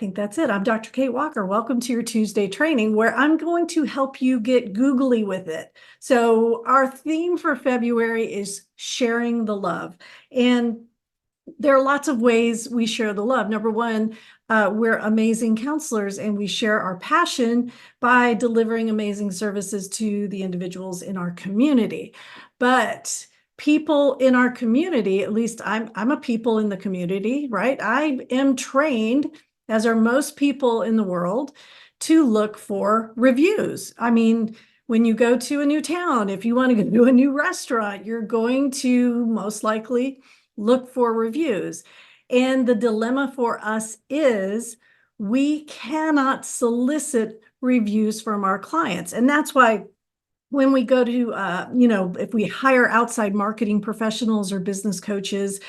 think that's it. I'm Dr. Kate Walker. Welcome to your Tuesday training where I'm going to help you get googly with it. So our theme for February is sharing the love. And there are lots of ways we share the love. Number one, we're amazing counselors and we share our passion by delivering amazing services to the individuals in our community. But people in our community, at least I'm a people in the community, right? I am trained, as are most people in the world, to look for reviews. I mean, when you go to a new town, if you want to go to a new restaurant, you're going to most likely look for reviews. And the dilemma for us is we cannot solicit reviews from our clients. And that's why when we go to, if we hire outside marketing professionals or business coaches,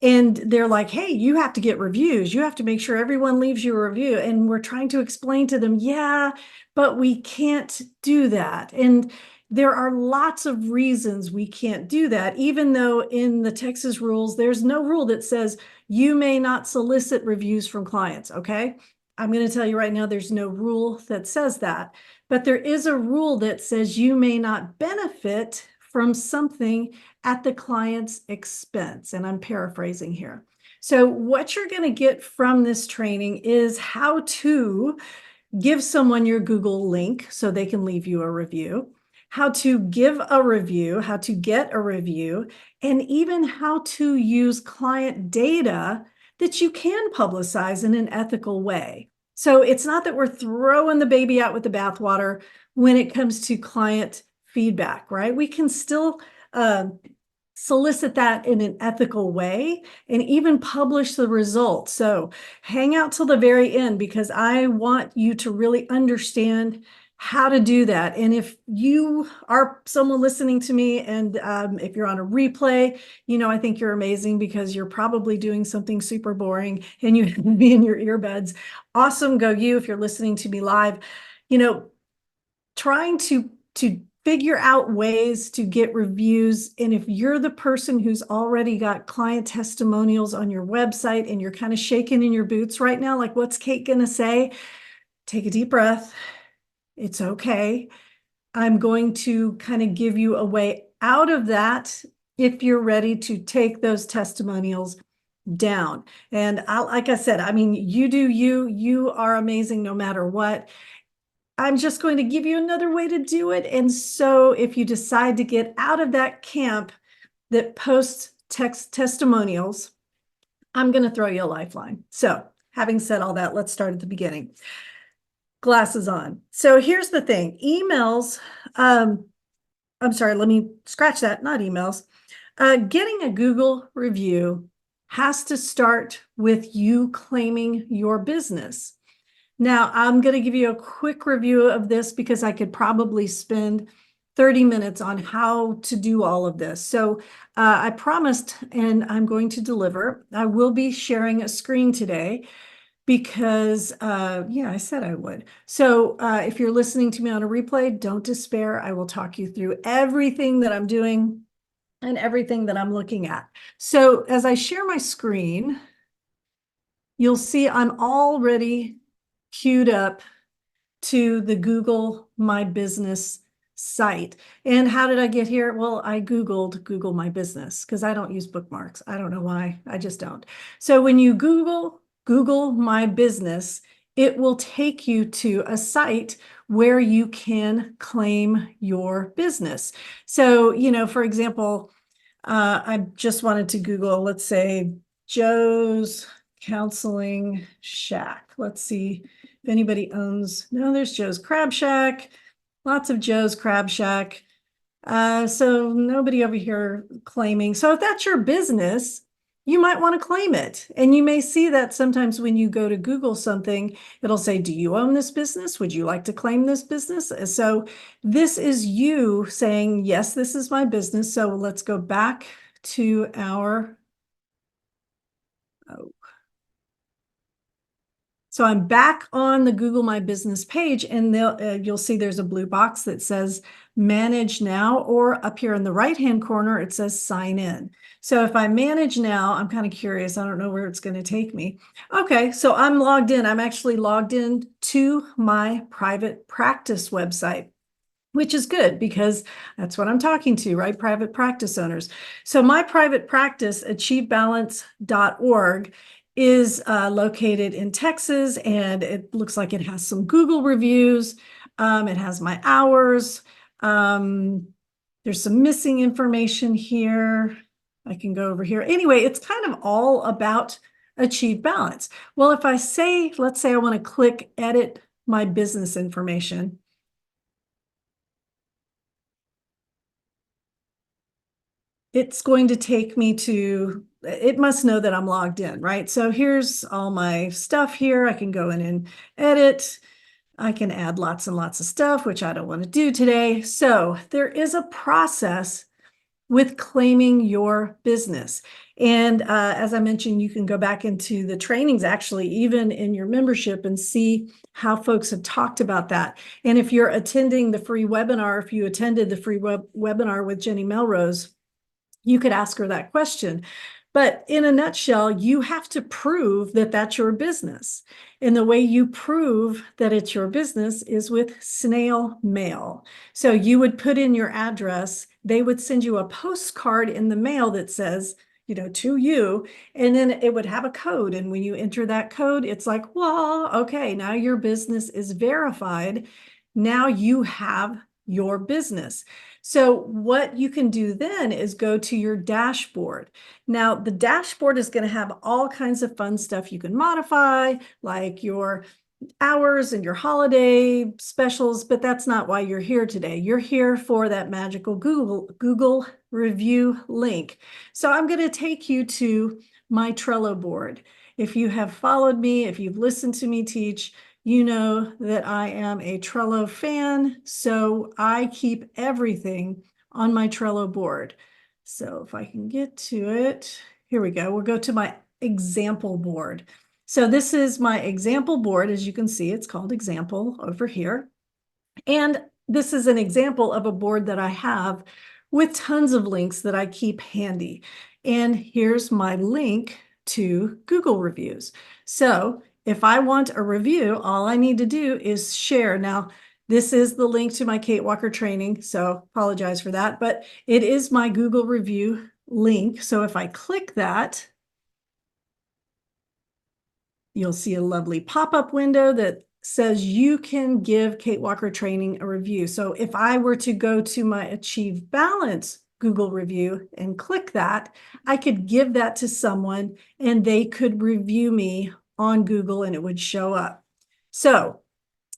and they're like, hey, you have to get reviews. You have to make sure everyone leaves you a review. And we're trying to explain to them, yeah, but we can't do that. And there are lots of reasons we can't do that, even though in the Texas rules, there's no rule that says you may not solicit reviews from clients, okay? I'm going to tell you right now, there's no rule that says that, but there is a rule that says you may not benefit from something at the client's expense. And I'm paraphrasing here. So what you're going to get from this training is how to give someone your Google link so they can leave you a review, how to give a review, how to get a review, and even how to use client data that you can publicize in an ethical way. So it's not that we're throwing the baby out with the bathwater when it comes to client feedback, right? We can still solicit that in an ethical way and even publish the results. So hang out till the very end because I want you to really understand how to do that. And if you are someone listening to me and if you're on a replay, I think you're amazing because you're probably doing something super boring and you have to be in your earbuds. Awesome, go you. If you're listening to me live, trying to figure out ways to get reviews. And if you're the person who's already got client testimonials on your website and you're kind of shaking in your boots right now, like what's Kate going to say? Take a deep breath. It's okay. I'm going to kind of give you a way out of that if you're ready to take those testimonials down. And like I said, I mean, you are amazing no matter what. I'm just going to give you another way to do it. And so if you decide to get out of that camp that posts testimonials, I'm going to throw you a lifeline. So having said all that, let's start at the beginning. Glasses on. So here's the thing. Emails, I'm sorry, let me scratch that, not emails. Getting a Google review has to start with you claiming your business. Now, I'm going to give you a quick review of this because I could probably spend 30 minutes on how to do all of this. So I promised, and I'm going to deliver. I will be sharing a screen today because, I said I would. So if you're listening to me on a replay, don't despair. I will talk you through everything that I'm doing and everything that I'm looking at. So as I share my screen, you'll see I'm already queued up to the Google My Business site. And how did I get here? Well, I Googled Google My Business because I don't use bookmarks. I don't know why. I just don't. So when you Google My Business, it will take you to a site where you can claim your business. So, for example, I just wanted to Google, let's say, Joe's Counseling Shack. Let's see if anybody owns. No, there's Joe's Crab Shack. Lots of Joe's Crab Shack. So nobody over here claiming. So if that's your business, you might want to claim it. And you may see that sometimes when you go to Google something, it'll say, do you own this business? Would you like to claim this business? So this is you saying, yes, this is my business. So let's go back to our, So I'm back on the Google My Business page, and you'll see there's a blue box that says Manage Now, or up here in the right-hand corner, it says Sign In. So if I manage now, I'm kind of curious. I don't know where it's going to take me. Okay, so I'm logged in. I'm actually logged in to my private practice website, which is good because that's what I'm talking to, right? Private practice owners. So my private practice, achievebalance.org, is located in Texas, and it looks like it has some Google reviews. It has my hours. There's some missing information here. I can go over here. Anyway, it's kind of all about Achieve Balance. Well, if I say, let's say I want to click edit my business information, it's going to take me to, it must know that I'm logged in, right? So here's all my stuff here. I can go in and edit. I can add lots and lots of stuff, which I don't want to do today. So there is a process with claiming your business. And as I mentioned, you can go back into the trainings, actually, even in your membership, and see how folks have talked about that. And if you're attending the free webinar, if you attended the free webinar with Jenny Melrose, you could ask her that question. But in a nutshell, you have to prove that that's your business. And the way you prove that it's your business is with snail mail. So you would put in your address, they would send you a postcard in the mail that says, to you, and then it would have a code. And when you enter that code, it's like, well, okay, now your business is verified. Now you have your business. So what you can do then is go to your dashboard. Now, the dashboard is going to have all kinds of fun stuff you can modify, like your hours and your holiday specials, but that's not why you're here today. You're here for that magical Google review link. So I'm going to take you to my Trello board. If you have followed me, if you've listened to me teach, you know that I am a Trello fan, so I keep everything on my Trello board. So if I can get to it, here we go. We'll go to my example board. So this is my example board. As you can see, it's called example over here. And this is an example of a board that I have with tons of links that I keep handy. And here's my link to Google reviews. So if I want a review, all I need to do is share. Now, this is the link to my Kate Walker training, so apologize for that, but it is my Google review link. So if I click that, you'll see a lovely pop-up window that says you can give Kate Walker Training a review. So if I were to go to my Achieve Balance Google review and click that, I could give that to someone and they could review me on Google and it would show up. So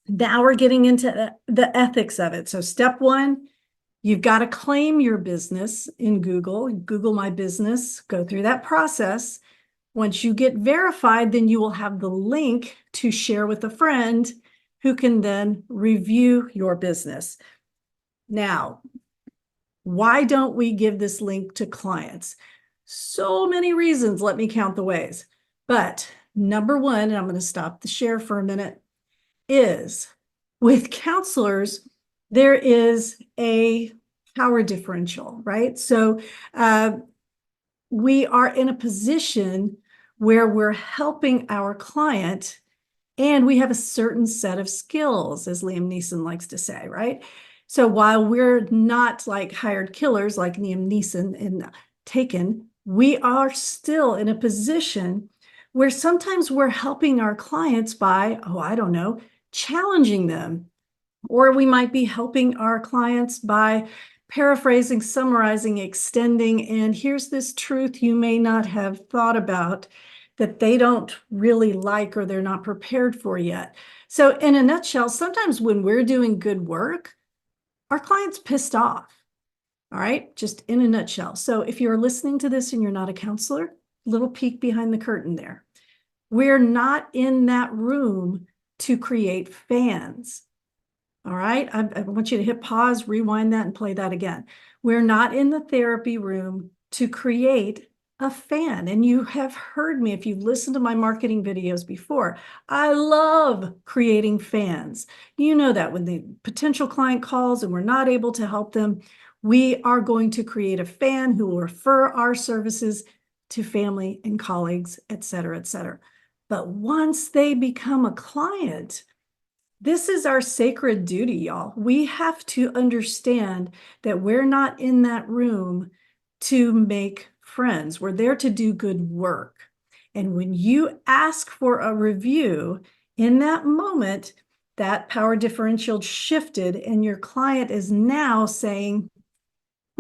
now we're getting into the ethics of it. So step one, you've got to claim your business in Google My Business, go through that process. Once you get verified, then you will have the link to share with a friend who can then review your business. Now, why don't we give this link to clients? So many reasons. Let me count the ways. But number one, and I'm going to stop the share for a minute, is with counselors, there is a power differential, right? So we are in a position where we're helping our client and we have a certain set of skills, as Liam Neeson likes to say, right? So while we're not like hired killers like Liam Neeson in Taken, we are still in a position where sometimes we're helping our clients by, I don't know, challenging them. Or we might be helping our clients by paraphrasing, summarizing, extending, and here's this truth you may not have thought about that they don't really like or they're not prepared for yet. So in a nutshell, sometimes when we're doing good work, our client's pissed off. All right, just in a nutshell. So if you're listening to this and you're not a counselor, little peek behind the curtain there. We're not in that room to create fans. All right, I want you to hit pause, rewind that, and play that again. We're not in the therapy room to create a fan. And you have heard me, if you've listened to my marketing videos before, I love creating fans. You know that when the potential client calls and we're not able to help them, we are going to create a fan who will refer our services to family and colleagues, et cetera, et cetera. But once they become a client, this is our sacred duty, y'all. We have to understand that we're not in that room to make friends. We're there to do good work. And when you ask for a review, in that moment, that power differential shifted, and your client is now saying,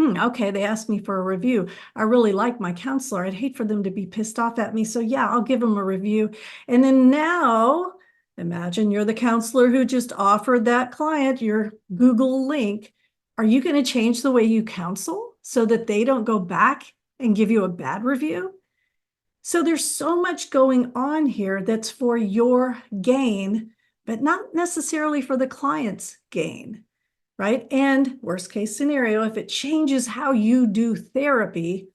okay, they asked me for a review. I really like my counselor. I'd hate for them to be pissed off at me. So yeah, I'll give them a review. And then now, imagine you're the counselor who just offered that client your Google link. Are you going to change the way you counsel so that they don't go back and give you a bad review? So there's so much going on here that's for your gain, but not necessarily for the client's gain. Right? And worst case scenario, if it changes how you do therapy,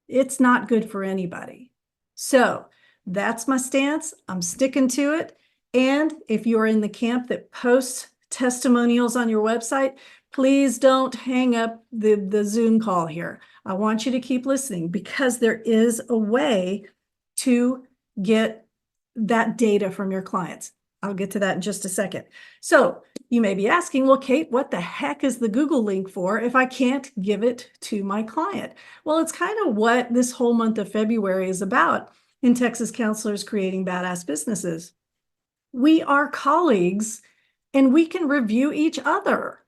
it's not good for anybody. So that's my stance. I'm sticking to it. And if you're in the camp that posts testimonials on your website, please don't hang up the Zoom call here. I want you to keep listening because there is a way to get that data from your clients. I'll get to that in just a second. So you may be asking, well, Kate, what the heck is the Google link for if I can't give it to my client? Well, it's kind of what this whole month of February is about in Texas Counselors Creating Badass Businesses. We are colleagues and we can review each other.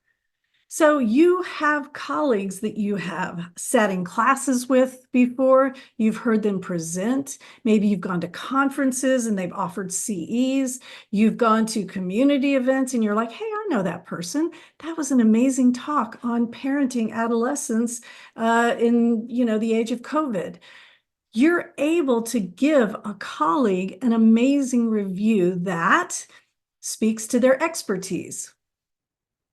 So you have colleagues that you have sat in classes with before, you've heard them present, maybe you've gone to conferences and they've offered CEs, you've gone to community events and you're like, hey, I know that person. That was an amazing talk on parenting adolescents in the age of COVID. You're able to give a colleague an amazing review that speaks to their expertise.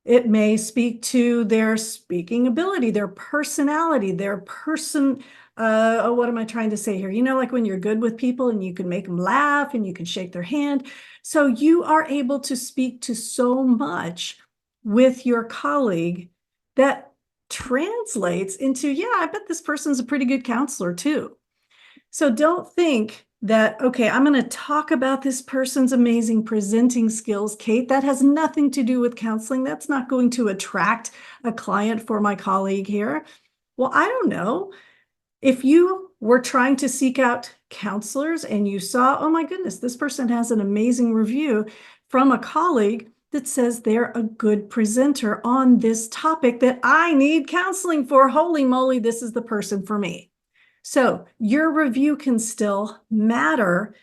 It may speak to their speaking ability, their personality, their what am I trying to say here? Like when you're good with people and you can make them laugh and you can shake their hand. So you are able to speak to so much with your colleague that translates into, yeah, I bet this person's a pretty good counselor too. So don't think that, okay, I'm going to talk about this person's amazing presenting skills, Kate. That has nothing to do with counseling. That's not going to attract a client for my colleague here. Well, I don't know. If you were trying to seek out counselors and you saw, oh my goodness, this person has an amazing review from a colleague that says they're a good presenter on this topic that I need counseling for, holy moly, this is the person for me. So your review can still matter,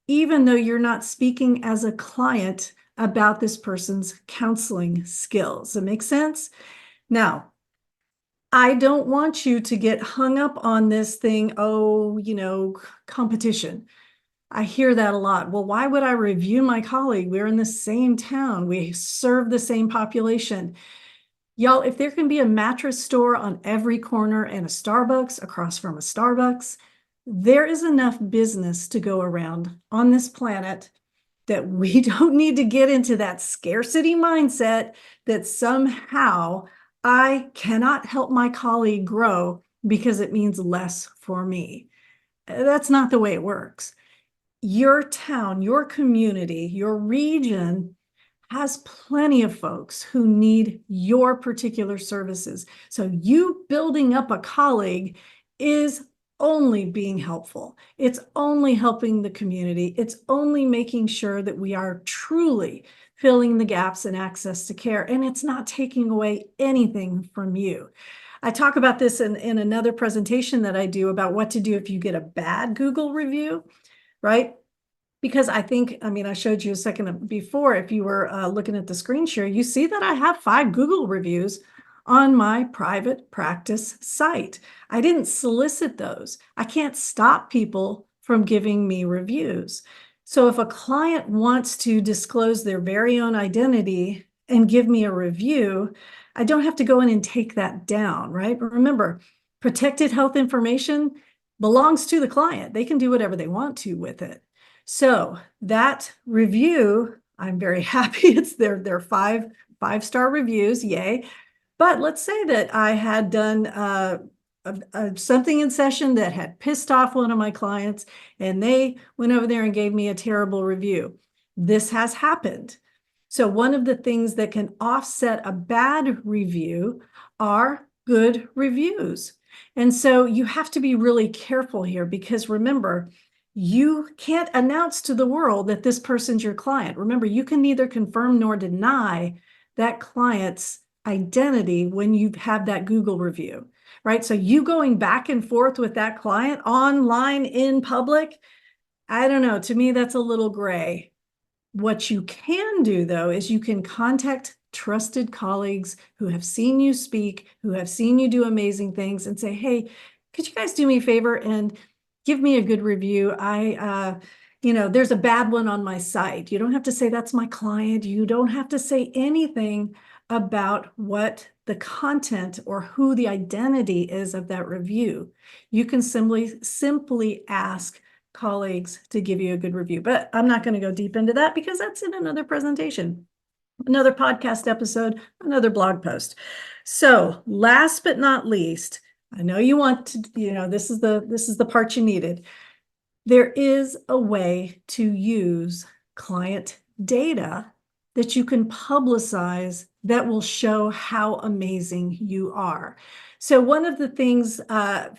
even though you're not speaking as a client about this person's counseling skills. Does that make sense? Now, I don't want you to get hung up on this thing, competition. I hear that a lot. Well, why would I review my colleague? We're in the same town. We serve the same population. Y'all, if there can be a mattress store on every corner and a Starbucks across from a Starbucks, there is enough business to go around on this planet that we don't need to get into that scarcity mindset that somehow I cannot help my colleague grow because it means less for me. That's not the way it works. Your town, your community, your region has plenty of folks who need your particular services. So you building up a colleague is only being helpful. It's only helping the community. It's only making sure that we are truly filling the gaps in access to care, and it's not taking away anything from you. I talk about this in another presentation that I do about what to do if you get a bad Google review, right? Because I showed you a second before, if you were looking at the screen share, you see that I have 5 Google reviews on my private practice site. I didn't solicit those. I can't stop people from giving me reviews. So if a client wants to disclose their very own identity and give me a review, I don't have to go in and take that down, right? But remember, protected health information, belongs to the client. They can do whatever they want to with it. So that review, I'm very happy. It's their five-star reviews, yay. But let's say that I had done something in session that had pissed off one of my clients, and they went over there and gave me a terrible review. This has happened. So one of the things that can offset a bad review are good reviews. And so you have to be really careful here, because remember, you can't announce to the world that this person's your client. Remember, you can neither confirm nor deny that client's identity when you have that Google review, right? So you going back and forth with that client online in public, I don't know, to me, that's a little gray. What you can do, though, is you can contact trusted colleagues who have seen you speak, who have seen you do amazing things, and say, hey, could you guys do me a favor and give me a good review? There's a bad one on my site. You don't have to say that's my client. You don't have to say anything about what the content or who the identity is of that review. You can simply ask colleagues to give you a good review. But I'm not going to go deep into that because that's in another presentation, another podcast episode, another blog post. So last but not least, I know you want to, this is the part you needed. There is a way to use client data that you can publicize that will show how amazing you are. So one of the things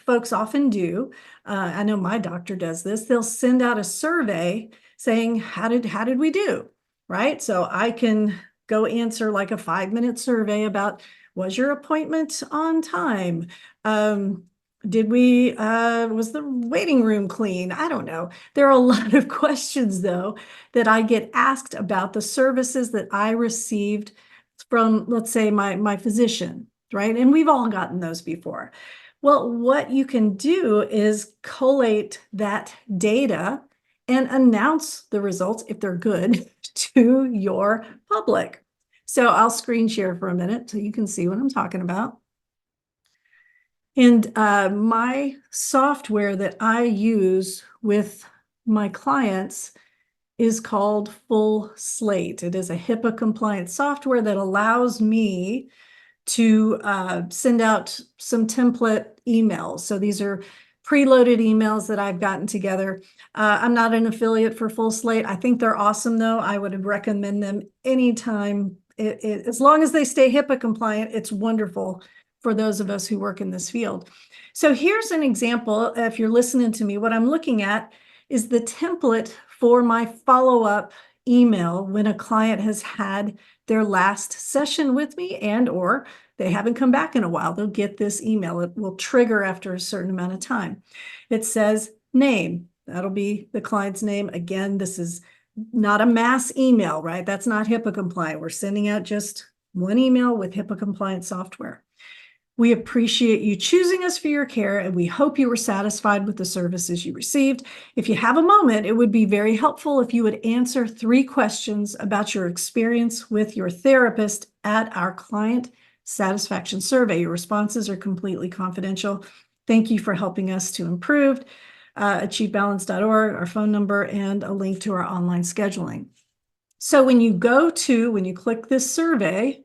folks often do, I know my doctor does this, they'll send out a survey saying, how did we do, right? So I can go answer like a 5-minute survey about, was your appointment on time? Was the waiting room clean? I don't know. There are a lot of questions, though, that I get asked about the services that I received from, let's say, my physician, right? And we've all gotten those before. Well, what you can do is collate that data and announce the results, if they're good, to your public. So I'll screen share for a minute so you can see what I'm talking about. And my software that I use with my clients is called Full Slate. It is a HIPAA compliant software that allows me to send out some template emails. So these are preloaded emails that I've gotten together. I'm not an affiliate for Full Slate. I think they're awesome, though. I would recommend them anytime. As long as they stay HIPAA compliant, it's wonderful for those of us who work in this field. So here's an example. If you're listening to me, what I'm looking at is the template for my follow-up email when a client has had their last session with me and or they haven't come back in a while. They'll get this email. It will trigger after a certain amount of time. It says name. That'll be the client's name. Again, this is not a mass email, right? That's not HIPAA compliant. We're sending out just one email with HIPAA compliant software. We appreciate you choosing us for your care, and we hope you were satisfied with the services you received. If you have a moment, it would be very helpful if you would answer 3 questions about your experience with your therapist at our client satisfaction survey. Your responses are completely confidential. Thank you for helping us to improve. achievebalance.org, our phone number, and a link to our online scheduling. So when you click this survey,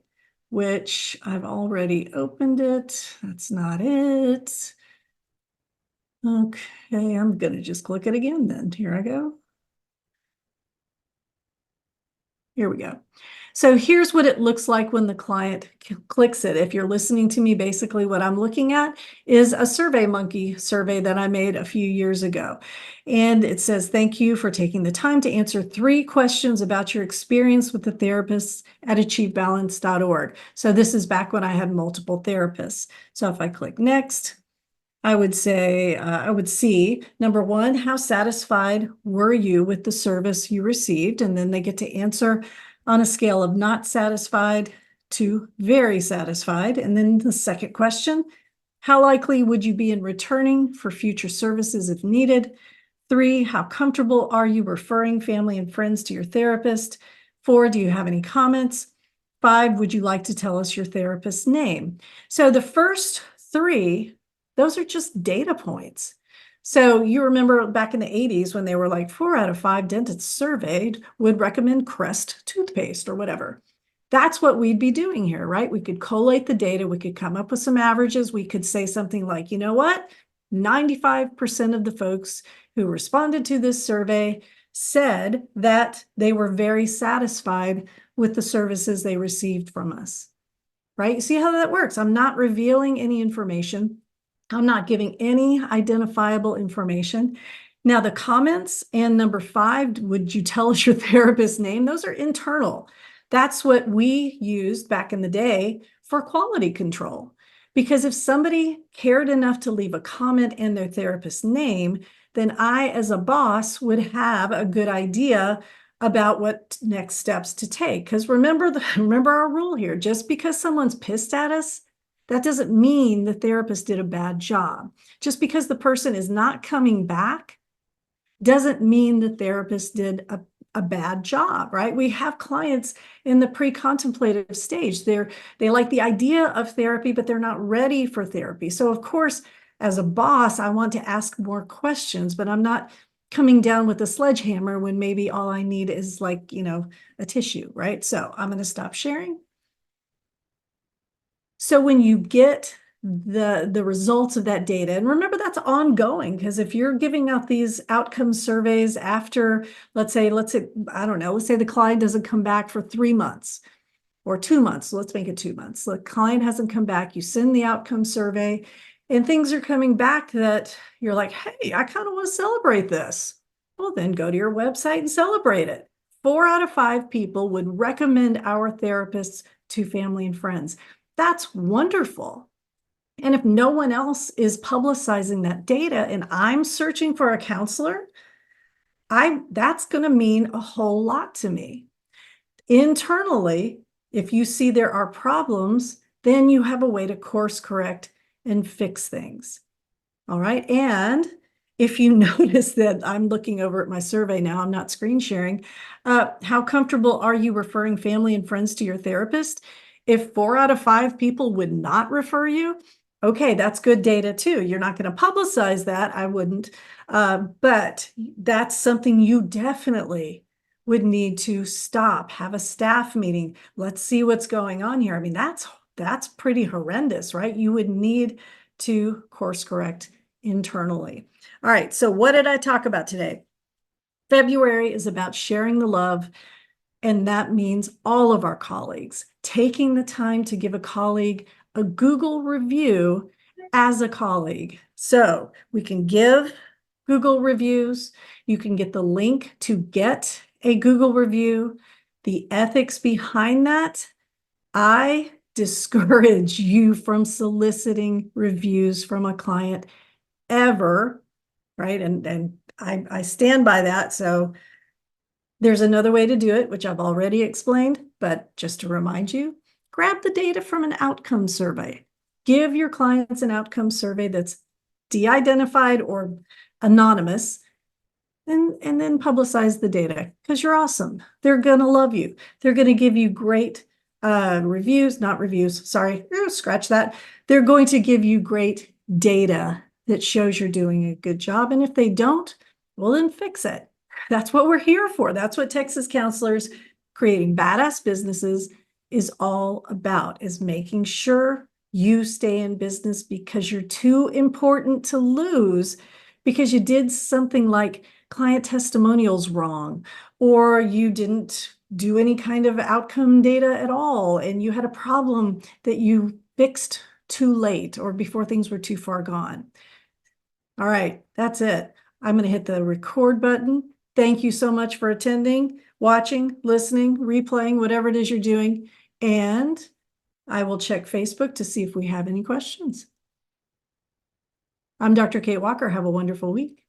which I've already opened it. That's not it. Okay, I'm going to just click it again then. Here I go. Here we go. So here's what it looks like when the client clicks it. If you're listening to me, basically what I'm looking at is a SurveyMonkey survey that I made a few years ago. And it says, thank you for taking the time to answer 3 questions about your experience with the therapists at achievebalance.org. So this is back when I had multiple therapists. So if I click next, I would see, number 1, how satisfied were you with the service you received? And then they get to answer on a scale of not satisfied to very satisfied. And then the second question, how likely would you be in returning for future services if needed? 3, how comfortable are you referring family and friends to your therapist? 4, do you have any comments? 5, would you like to tell us your therapist's name? So the first 3, those are just data points. So you remember back in the 80s when they were like 4 out of 5 dentists surveyed would recommend Crest toothpaste or whatever. That's what we'd be doing here, right? We could collate the data. We could come up with some averages. We could say something like, you know what? 95% of the folks who responded to this survey said that they were very satisfied with the services they received from us, right? You see how that works? I'm not revealing any information. I'm not giving any identifiable information. Now, the comments and number 5, would you tell us your therapist's name? Those are internal. That's what we used back in the day for quality control. Because if somebody cared enough to leave a comment and their therapist's name, then I, as a boss, would have a good idea about what next steps to take. Because remember our rule here, just because someone's pissed at us, that doesn't mean the therapist did a bad job. Just because the person is not coming back doesn't mean the therapist did a bad job, right? We have clients in the pre-contemplative stage. They like the idea of therapy, but they're not ready for therapy. So of course, as a boss, I want to ask more questions, but I'm not coming down with a sledgehammer when maybe all I need is like, a tissue, right? So I'm going to stop sharing. So when you get the results of that data, and remember that's ongoing, because if you're giving out these outcome surveys after, let's say, I don't know, let's say the client doesn't come back for 3 months or 2 months. So let's make it 2 months. The client hasn't come back. You send the outcome survey and things are coming back that you're like, hey, I kind of want to celebrate this. Well, then go to your website and celebrate it. 4 out of 5 people would recommend our therapists to family and friends. That's wonderful. And if no one else is publicizing that data and I'm searching for a counselor, that's going to mean a whole lot to me. Internally, if you see there are problems, then you have a way to course correct and fix things. All right. And if you notice that I'm looking over at my survey now, I'm not screen sharing, how comfortable are you referring family and friends to your therapist? If 4 out of 5 people would not refer you, okay, that's good data too. You're not going to publicize that. I wouldn't. But that's something you definitely would need to stop, have a staff meeting. Let's see what's going on here. I mean, that's pretty horrendous, right? You would need to course correct internally. All right, so what did I talk about today? February is about sharing the love, and that means all of our colleagues taking the time to give a colleague a Google review as a colleague. So we can give Google reviews. You can get the link to get a Google review. The ethics behind that, I discourage you from soliciting reviews from a client ever, right? And I stand by that. So there's another way to do it, which I've already explained, but just to remind you, grab the data from an outcome survey. Give your clients an outcome survey that's de-identified or anonymous, and then publicize the data because you're awesome. They're going to love you. They're going to give you great scratch that. They're going to give you great data that shows you're doing a good job. And if they don't, well, then fix it. That's what we're here for. That's what Texas Counselors Creating Badass Businesses is all about, is making sure you stay in business because you're too important to lose because you did something like client testimonials wrong, or you didn't do any kind of outcome data at all, and you had a problem that you fixed too late or before things were too far gone. All right, that's it. I'm going to hit the record button. Thank you so much for attending, watching, listening, replaying, whatever it is you're doing. And I will check Facebook to see if we have any questions. I'm Dr. Kate Walker. Have a wonderful week.